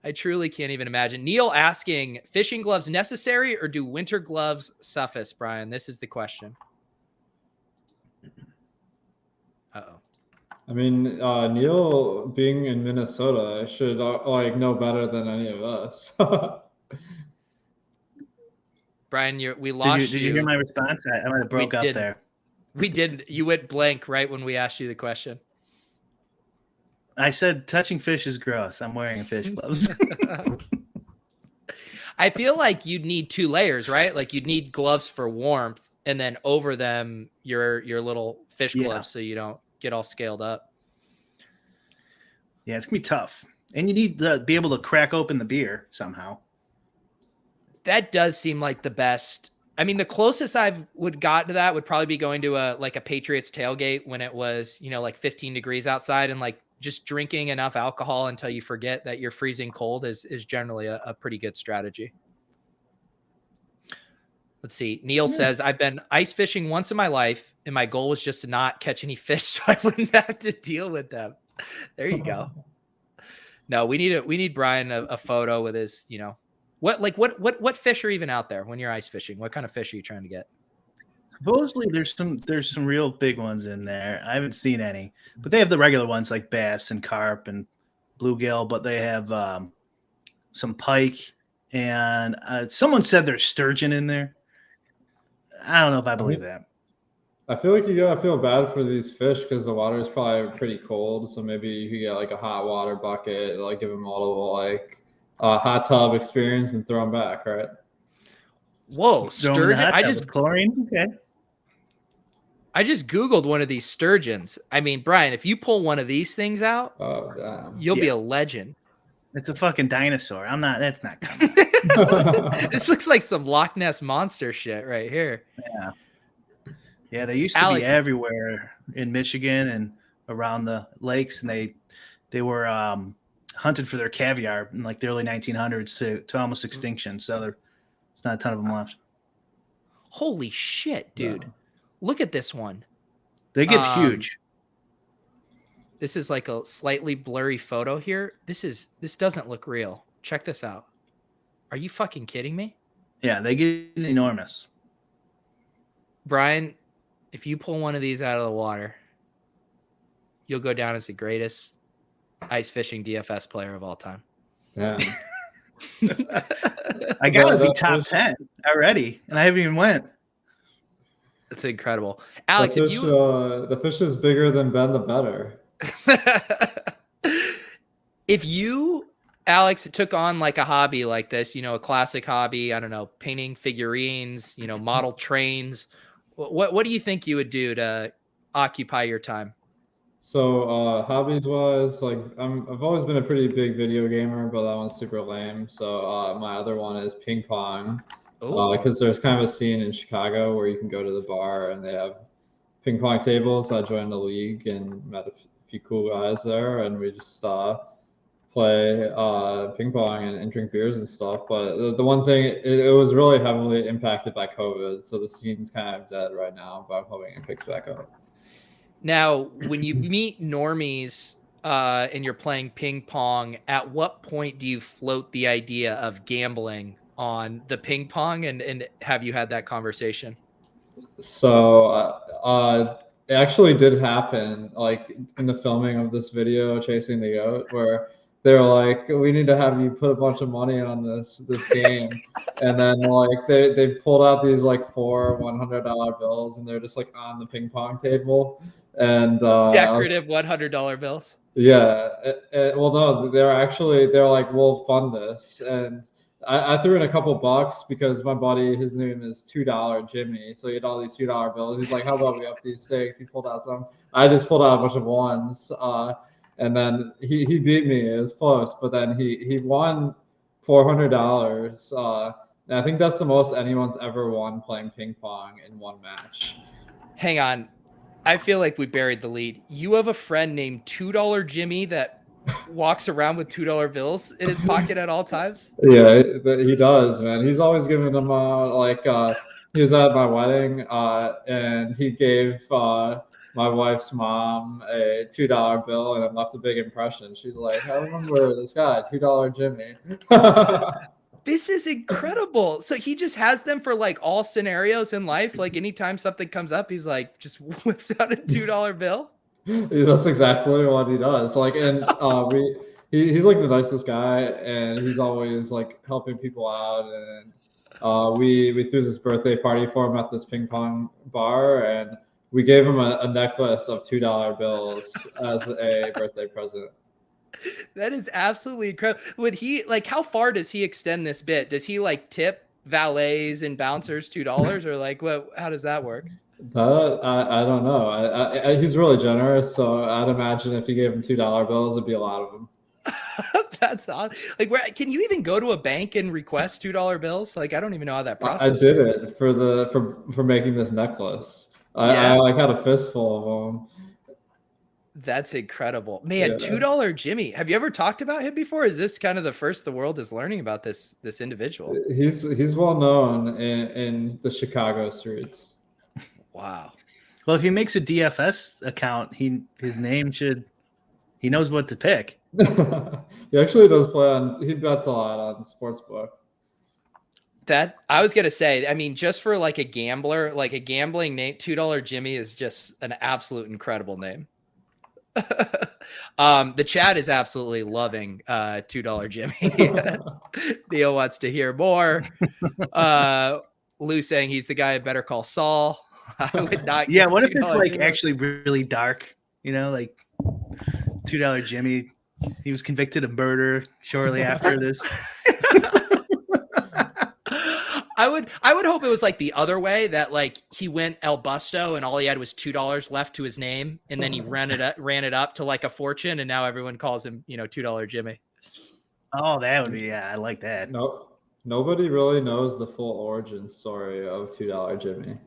I truly can't even imagine. Neil asking, fishing gloves necessary or do winter gloves suffice, Brian? This is the question. Uh-oh. I mean, Neil being in Minnesota should know better than any of us. Brian, we lost you. Did you hear my response? I might have broke up there. We did. You went blank right when we asked you the question. I said touching fish is gross. I'm wearing fish gloves. I feel like you'd need 2 layers, right? Like you'd need gloves for warmth, and then over them your little fish gloves so you don't get all scaled up. Yeah, it's gonna be tough, and you need to be able to crack open the beer somehow. That does seem like the best. I mean, the closest would got to that would probably be going to a Patriots tailgate when it was, like 15 degrees outside, and like just drinking enough alcohol until you forget that you're freezing cold is generally a pretty good strategy. Let's see. Neil says, I've been ice fishing once in my life, and my goal was just to not catch any fish so I wouldn't have to deal with them. There you go. No, we need Brian a photo with his, what fish are even out there when you're ice fishing? What kind of fish are you trying to get? Supposedly there's some real big ones in there. I haven't seen any, but they have the regular ones like bass and carp and bluegill, but they have some pike, and someone said there's sturgeon in there. I don't know if I believe that. I feel like you gotta feel bad for these fish because the water is probably pretty cold. So maybe you could get like a hot water bucket, like give them a little like hot tub experience and throw them back, right? Whoa, sturgeon! I just chlorine. Okay. I just Googled one of these sturgeons. I mean, Brian, if you pull one of these things out, you'll be a legend. It's a fucking dinosaur. That's not coming. This looks like some Loch Ness monster shit right here. Yeah. Yeah, they used to be everywhere in Michigan and around the lakes, and they were hunted for their caviar in like the early 1900s to almost extinction. So there's not a ton of them left. Holy shit, dude. Yeah. Look at this one. They get huge. This is like a slightly blurry photo here. This doesn't look real. Check this out. Are you fucking kidding me? Yeah, they get enormous. Brian, if you pull one of these out of the water, you'll go down as the greatest ice fishing DFS player of all time. Yeah. I gotta be top 10 already, and I haven't even went. That's incredible. Alex, the fish is bigger than Ben the Better. If you, Alex, took on like a hobby like this, a classic hobby, I don't know, painting figurines, model trains, what do you think you would do to occupy your time? So hobbies wise, like I've always been a pretty big video gamer, but that one's super lame. So my other one is ping pong. Because there's kind of a scene in Chicago where you can go to the bar and they have ping pong tables. I joined the league and met a few cool guys there, and we just play ping pong and drink beers and stuff. But the one thing, it was really heavily impacted by COVID, so the scene's kind of dead right now, but I'm hoping it picks back up. Now, when you meet normies and you're playing ping pong, at what point do you float the idea of gambling on the ping pong, and have you had that conversation? So it actually did happen, like in the filming of this video, Chasing the G.O.A.T, where they're like, we need to have you put a bunch of money on this game. And then like they pulled out these like 4 $100 bills, and they're just like on the ping pong table. And decorative $100 bills. Yeah. Well, no, they're like, we'll fund this. And I threw in a couple bucks because my buddy, his name is $2 Jimmy. So he had all these $2 bills. He's like, how about we up these stakes? He pulled out some. I just pulled out a bunch of ones. And then he beat me. It was close. But then he won $400. And I think that's the most anyone's ever won playing ping pong in one match. Hang on. I feel like we buried the lead. You have a friend named $2 Jimmy that walks around with $2 bills in his pocket at all times? Yeah, he does, man. He's always giving them out. Like he was at my wedding, and he gave my wife's mom a $2 bill, and it left a big impression. She's like, I remember this guy, $2 Jimmy. This is incredible. So he just has them for like all scenarios in life. Like anytime something comes up, he's like, just whips out a $2 bill. That's exactly what he does. Like, and he's like the nicest guy, and he's always like helping people out. And we threw this birthday party for him at this ping pong bar, and we gave him a necklace of $2 bills as a birthday present. That is absolutely incredible. Would he like? How far does he extend this bit? Does he like tip valets and bouncers $2, or like what? How does that work? I don't know. He's really generous, so I'd imagine if he gave him $2 bills, it'd be a lot of them. That's odd. Like, where can you even go to a bank and request $2 bills? Like, I don't even know how that process. I did it for making this necklace. I like had a fistful of them. That's incredible, man. Yeah. $2 Jimmy. Have you ever talked about him before? Is this kind of the first the world is learning about this individual? He's well known in the Chicago streets. Wow. Well, if he makes a DFS account, he knows what to pick. He actually does play on. He bets a lot on sportsbook. That I was gonna say, I mean, just for like a gambler, like a gambling name, $2 Jimmy is just an absolute incredible name. The chat is absolutely loving $2 Jimmy. Neil wants to hear more. Lou saying he's the guy I better call Saul. I would not. Yeah, what if it's $2 like Jimmy. actually really dark? You know, like $2 Jimmy. He was convicted of murder shortly after this. I would hope it was like the other way, that like he went El Busto and all he had was $2 left to his name, and then he ran it up to like a fortune, and now everyone calls him, $2 Jimmy. Oh, that would be, yeah, I like that. No, nobody really knows the full origin story of $2 Jimmy.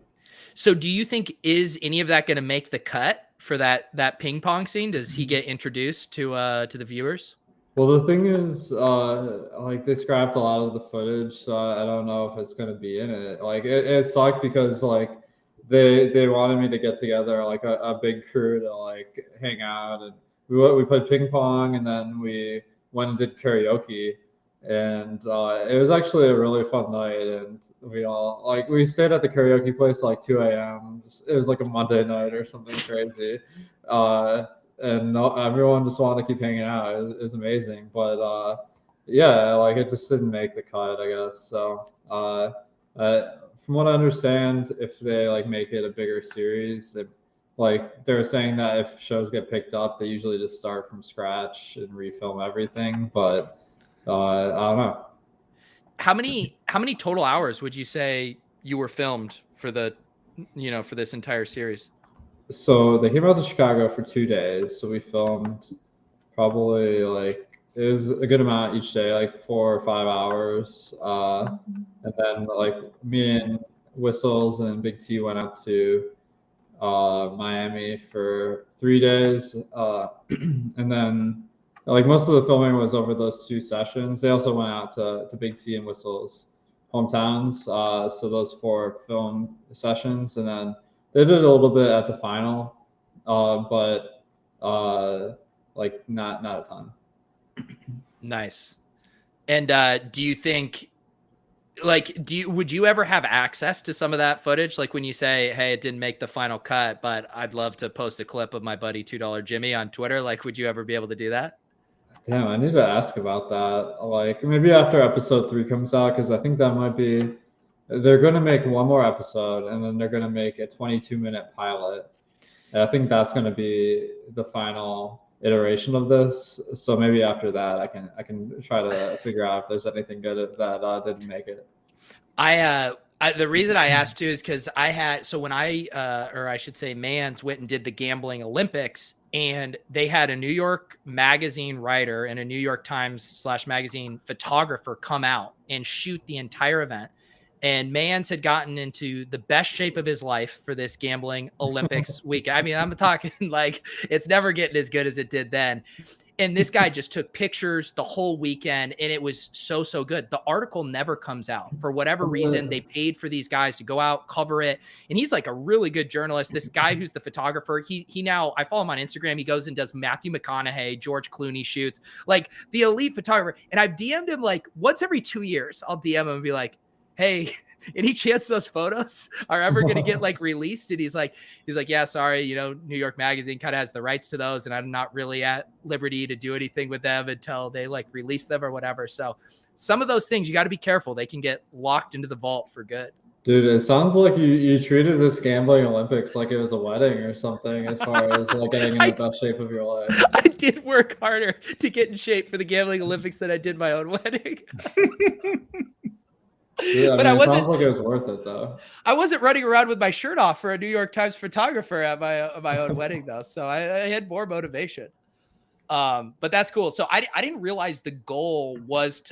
So do you think is any of that going to make the cut for that ping pong scene? Does he get introduced to the viewers? Well, the thing is, like they scrapped a lot of the footage, so I don't know if it's gonna be in it. Like it sucked because like they wanted me to get together like a big crew to like hang out, and we played ping pong, and then we went and did karaoke, and it was actually a really fun night, and we stayed at the karaoke place like 2 a.m. It was like a Monday night or something crazy. And everyone just wanted to keep hanging out. It was amazing, but yeah, like it just didn't make the cut, I guess. So from what I understand, if they like make it a bigger series, they're saying that if shows get picked up, they usually just start from scratch and refilm everything. But I don't know. How many total hours would you say you were filmed for for this entire series? So they came out to Chicago for 2 days. So we filmed probably like it was a good amount each day, like 4 or 5 hours. And then like me and Whistles and Big T went out to Miami for 3 days. And then like most of the filming was over those 2 sessions. They also went out to Big T and Whistles' hometowns. So those 4 film sessions, and then they did a little bit at the final, but like not a ton. Nice. And do you think, like, would you ever have access to some of that footage? Like when you say, hey, it didn't make the final cut, but I'd love to post a clip of my buddy $2 Jimmy on Twitter. Like, would you ever be able to do that? Damn, I need to ask about that. Like maybe after episode 3 comes out, because I think that might be. They're going to make one more episode, and then they're going to make a 22-minute pilot. And I think that's going to be the final iteration of this. So maybe after that, I can try to figure out if there's anything good that didn't make it. The reason I asked too is because when or I should say Mans went and did the gambling Olympics, and they had a New York Magazine writer and a New York Times /magazine photographer come out and shoot the entire event. And Mans had gotten into the best shape of his life for this gambling Olympics week. I mean, I'm talking like it's never getting as good as it did then. And this guy just took pictures the whole weekend, and it was so good. The article never comes out. For whatever reason, they paid for these guys to go out, cover it. And he's like a really good journalist. This guy who's the photographer, he now, I follow him on Instagram. He goes and does Matthew McConaughey, George Clooney shoots, like the elite photographer. And I've DM'd him like once every 2 years. I'll DM him and be like, hey, any chance those photos are ever going to get like released? And he's like, yeah, sorry. New York Magazine kind of has the rights to those, and I'm not really at liberty to do anything with them until they like release them or whatever. So some of those things you got to be careful. They can get locked into the vault for good. Dude, it sounds like you treated this gambling Olympics like it was a wedding or something, as far as like getting in the best shape of your life. I did work harder to get in shape for the gambling Olympics than I did my own wedding. Yeah, but it sounds like it was worth it though. I wasn't running around with my shirt off for a New York Times photographer at my own wedding though. So I had more motivation. But that's cool. So I didn't realize the goal was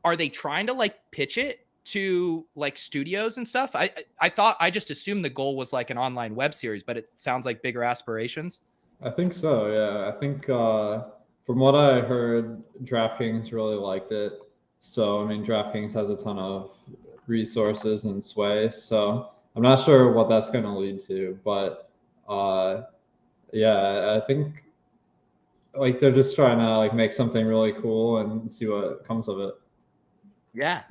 are they trying to like pitch it to like studios and stuff? I just assumed the goal was like an online web series, but it sounds like bigger aspirations. I think so. Yeah, I think from what I heard, DraftKings really liked it. So I mean, DraftKings has a ton of resources and sway. So I'm not sure what that's going to lead to, but uh, yeah, I think like they're just trying to like make something really cool and see what comes of it. Yeah.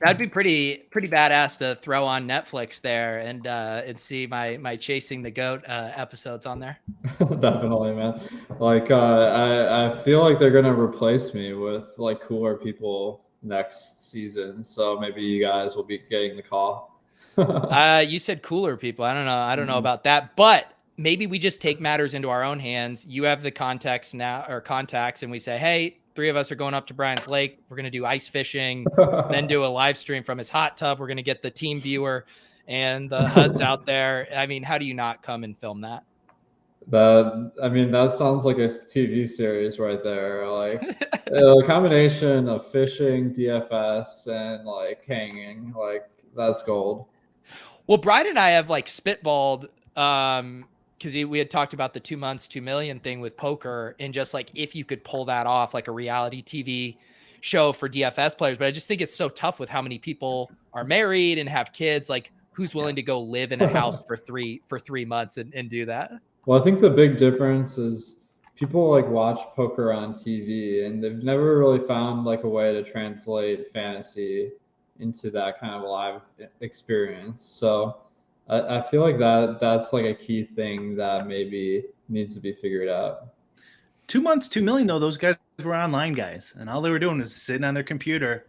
That'd be pretty badass to throw on Netflix there and see my Chasing the Goat episodes on there. Definitely, man. Like I feel like they're gonna replace me with like cooler people next season. So maybe you guys will be getting the call. You said cooler people. I don't know about that, but maybe we just take matters into our own hands. You have the contacts now or contacts, and we say, hey, 3 of us are going up to Brian's Lake. We're gonna do ice fishing, then do a live stream from his hot tub. We're gonna get the team viewer and the HUDs out there. I mean, how do you not come and film that? That sounds like a TV series right there. Like a combination of fishing, DFS, and like hanging. Like that's gold. Well, Brian and I have like spitballed because we had talked about the 2 months, 2 million thing with poker and just like if you could pull that off like a reality TV show for DFS players. But I just think it's so tough with how many people are married and have kids. Like who's willing to go live in a house for 3 months and do that? Well, I think the big difference is people like watch poker on TV and they've never really found like a way to translate fantasy into that kind of live experience. So I feel like that's like a key thing that maybe needs to be figured out. 2 months, 2 million though. Those guys were online guys, and all they were doing was sitting on their computer,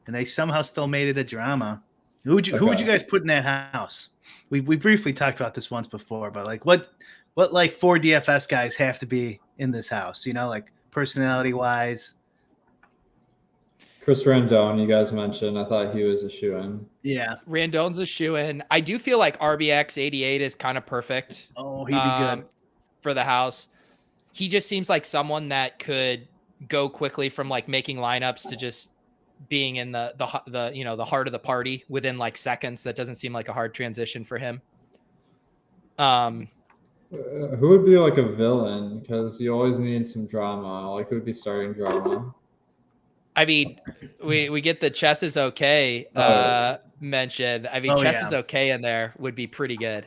and they somehow still made it a drama. Who would you guys put in that house? We briefly talked about this once before, but like what like 4 DFS guys have to be in this house? You know, like personality wise. Chris Randone, you guys mentioned. I thought he was a shoo-in. Yeah, Randone's a shoo-in. I do feel like RBX 88 is kind of perfect. Oh, he'd be good for the house. He just seems like someone that could go quickly from like making lineups to just being in the the heart of the party within like seconds. That doesn't seem like a hard transition for him. Who would be like a villain? Because you always need some drama. Like who would be starting drama? I mean, we get the chess is okay mentioned. I mean, chess is okay in there would be pretty good.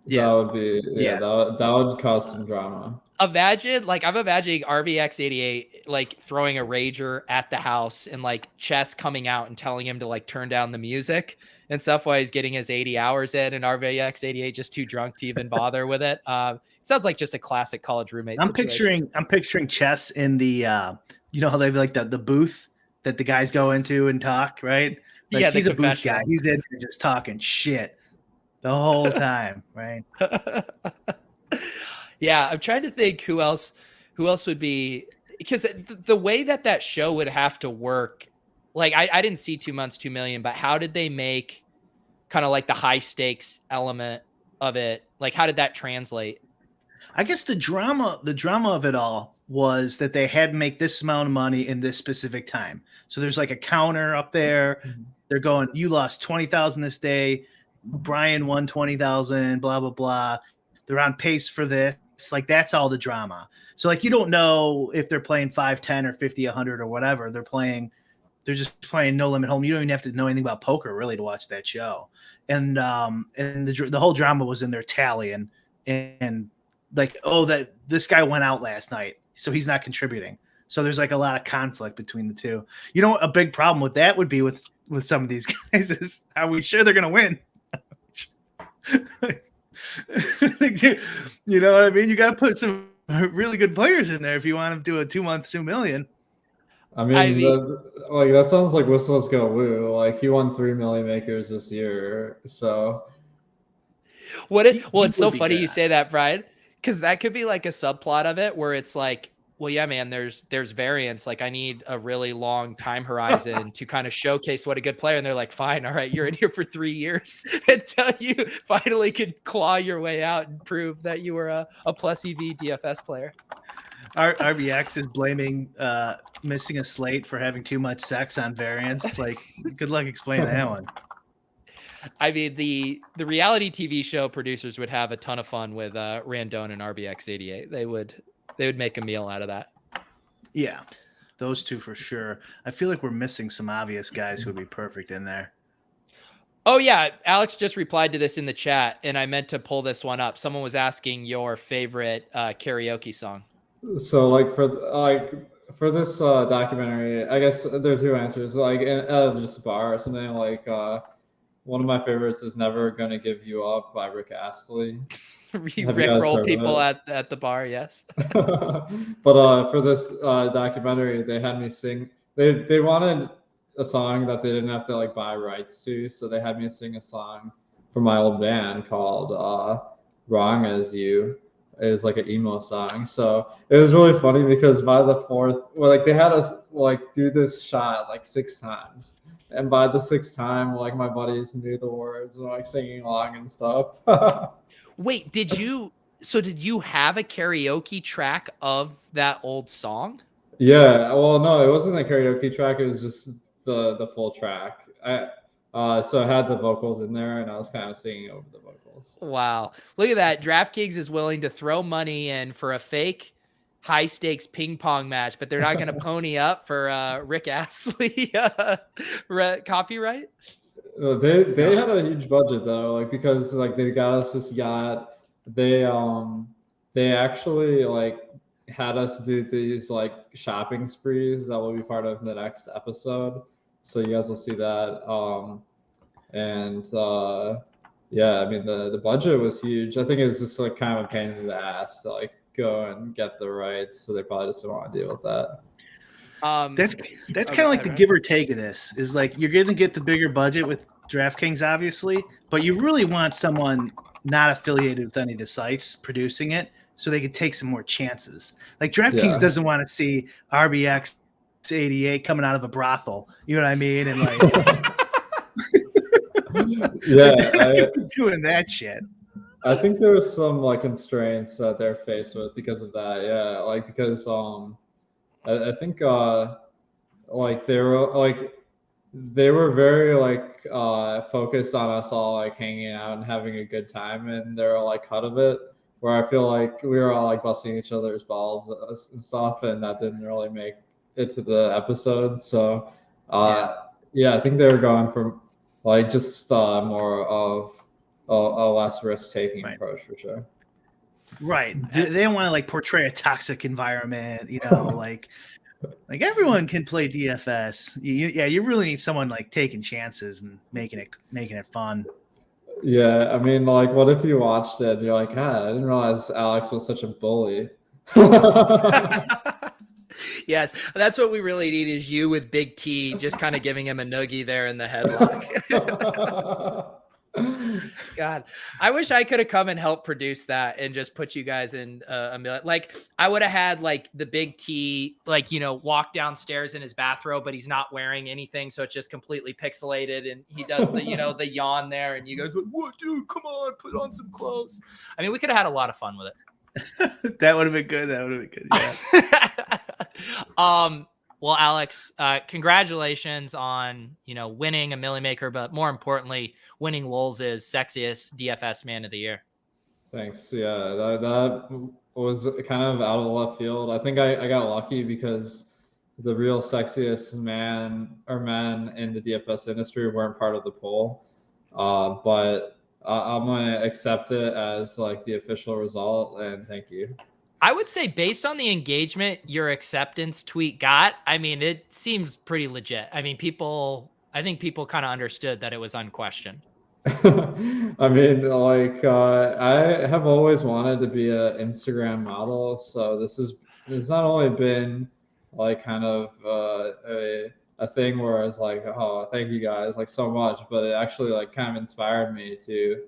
Yeah, that would be that would cause some drama. Imagine, like, I'm imagining RBX88 like throwing a rager at the house and like chess coming out and telling him to like turn down the music and stuff while he's getting his 80 hours in, and RBX88 just too drunk to even bother with it. It sounds like just a classic college roommate. I'm picturing chess in the you know how they have like the booth that the guys go into and talk, right? Like, yeah, he's a booth guy. He's in there just talking shit the whole time, right? Yeah, I'm trying to think who else would be, because the way that show would have to work, like I didn't see 2 months, 2 million, but how did they make kind of like the high stakes element of it? Like how did that translate? I guess the drama of it all was that they had to make this amount of money in this specific time. So there's like a counter up there. Mm-hmm. They're going, you lost 20,000 this day. Brian won 20,000, blah, blah, blah. They're on pace for this. Like that's all the drama. So like you don't know if they're playing 5, 10 or 50, 100 or whatever. They're just playing no limit home. You don't even have to know anything about poker really to watch that show. And the whole drama was in their tally and like, oh, that this guy went out last night, so he's not contributing. So there's like a lot of conflict between the two. You know, a big problem with that would be with some of these guys is are we sure they're gonna win? You know what I mean? You got to put some really good players in there if you want to do a 2 month, 2 million. I mean that sounds like Whistles Go Woo. Like he won 3 Millymakers this year. So it's so funny you say that, Brian, because that could be like a subplot of it where it's like, well, yeah, man, there's variance. Like I need a really long time horizon to kind of showcase what a good player. And they're like, fine. All right. You're in here for 3 years until you finally could claw your way out and prove that you were a plus EV DFS player. RBX is blaming missing a slate for having too much sex on variance. Like good luck explaining that one. I mean, the reality TV show producers would have a ton of fun with Randone and RBX88. They would make a meal out of that. Yeah, those two for sure. I feel like we're missing some obvious guys who would be perfect in there. Oh yeah, Alex just replied to this in the chat, and I meant to pull this one up. Someone was asking your favorite karaoke song. So for this documentary, I guess there's two answers. Like just a bar or something. Like one of my favorites is "Never Gonna Give You Up" by Rick Astley. Rickroll people at the bar, yes. But for this documentary, they had me sing. They wanted a song that they didn't have to like buy rights to, so they had me sing a song from my old band called "Wrong as You." It was like an emo song, so it was really funny because by the fourth, well, like they had us like do this shot like 6 times, and by the 6th time, like my buddies knew the words and like singing along and stuff. Wait, did you have a karaoke track of that old song? Yeah, well, no, it wasn't a karaoke track. It was just the full track. So I had the vocals in there, and I was kind of singing over the vocals. Wow, look at that! DraftKings is willing to throw money in for a fake high stakes ping pong match, but they're not going to pony up for Rick Astley copyright. They had a huge budget though, like because like they got us this yacht. They actually like had us do these like shopping sprees that will be part of the next episode, so you guys will see that. Yeah, I mean the budget was huge. I think it was just like kind of a pain in the ass to like go and get the rights, so they probably just don't want to deal with that. That's kind of like the give or take of this is like you're going to get the bigger budget with DraftKings, obviously, but you really want someone not affiliated with any of the sites producing it so they can take some more chances. Like DraftKings doesn't want to see RBX 88 coming out of a brothel. You know what I mean? And like, yeah, doing that shit. I think there was some like constraints that they're faced with because of that. Yeah, like because I think like they were very like focused on us all like hanging out and having a good time, and they're like cut of it. Where I feel like we were all like busting each other's balls and stuff, and that didn't really make it to the episode. So yeah, I think they were going for like just more of a less risk-taking approach for sure. Right. They don't want to like portray a toxic environment, you know, like everyone can play DFS. You really need someone like taking chances and making it fun. Yeah, I mean, like, what if you watched it and you're like, God, I didn't realize Alex was such a bully. Yes, that's what we really need is you with Big T, just kind of giving him a noogie there in the headlock. God, I wish I could have come and helped produce that and just put you guys in a million. Like I would have had like the Big T, like, you know, walk downstairs in his bathrobe, but he's not wearing anything. So it's just completely pixelated. And he does the, you know, the yawn there. And you guys like, what, dude, come on, put on some clothes. I mean, we could have had a lot of fun with it. That would have been good. That would have been good. Yeah. Well, Alex, congratulations on, you know, winning a Millymaker, but more importantly, winning Lowell's Sexiest DFS Man of the Year. Thanks. Yeah, that was kind of out of left field. I think I got lucky because the real sexiest man or men in the DFS industry weren't part of the poll. But I'm going to accept it as like the official result, and thank you. I would say based on the engagement your acceptance tweet got, I mean, it seems pretty legit. I mean, I think people kind of understood that it was unquestioned. I mean, like, I have always wanted to be an Instagram model. So it's not only been like kind of a thing where I was like, oh, thank you guys like so much, but it actually like kind of inspired me to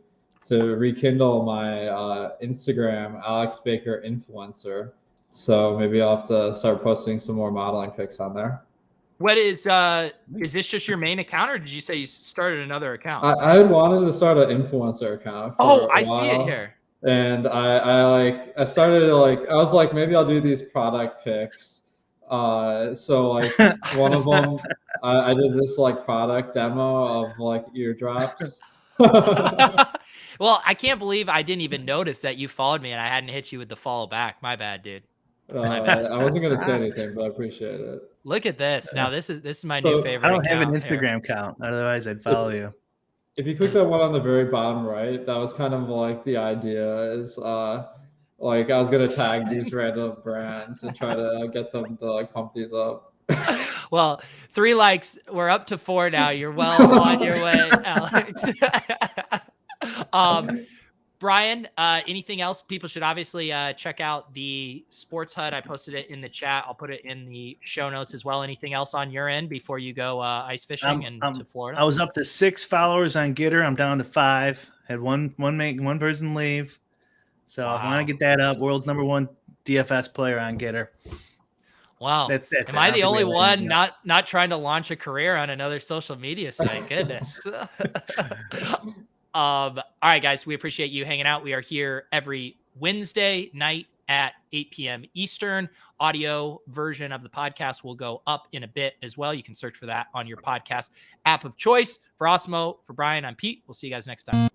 rekindle my Instagram Alex Baker influencer. So maybe I'll have to start posting some more modeling pics on there. What is this just your main account, or did you say you started another account? I had wanted to start an influencer account. Oh, I see it here. And I started like, I was like, maybe I'll do these product pics. So like one of them, I did this like product demo of like eardrops. Well, I can't believe I didn't even notice that you followed me and I hadn't hit you with the follow back. My bad, dude. I wasn't gonna say anything, but I appreciate it. Look at this. Now this is my So, new favorite. I don't have an account here. Instagram account, otherwise I'd follow you. If you click that one on the very bottom right, that was kind of like the idea is like I was gonna tag these random brands and try to get them to like pump these up. Well, 3 likes. We're up to 4 now. You're well on your way, Alex. Brian, anything else? People should obviously check out the Sports Hut. I posted it in the chat. I'll put it in the show notes as well. Anything else on your end before you go ice fishing to Florida? I was up to 6 followers on Getter. I'm down to 5. Had one person leave. So if I want to get that up, world's #1 DFS player on Getter. Wow. That's Am I the only one not trying to launch a career on another social media site? Goodness. All right, guys, we appreciate you hanging out. We are here every Wednesday night at 8 p.m. Eastern. Audio version of the podcast will go up in a bit as well. You can search for that on your podcast app of choice. For Awesemo, for Brian, I'm Pete. We'll see you guys next time.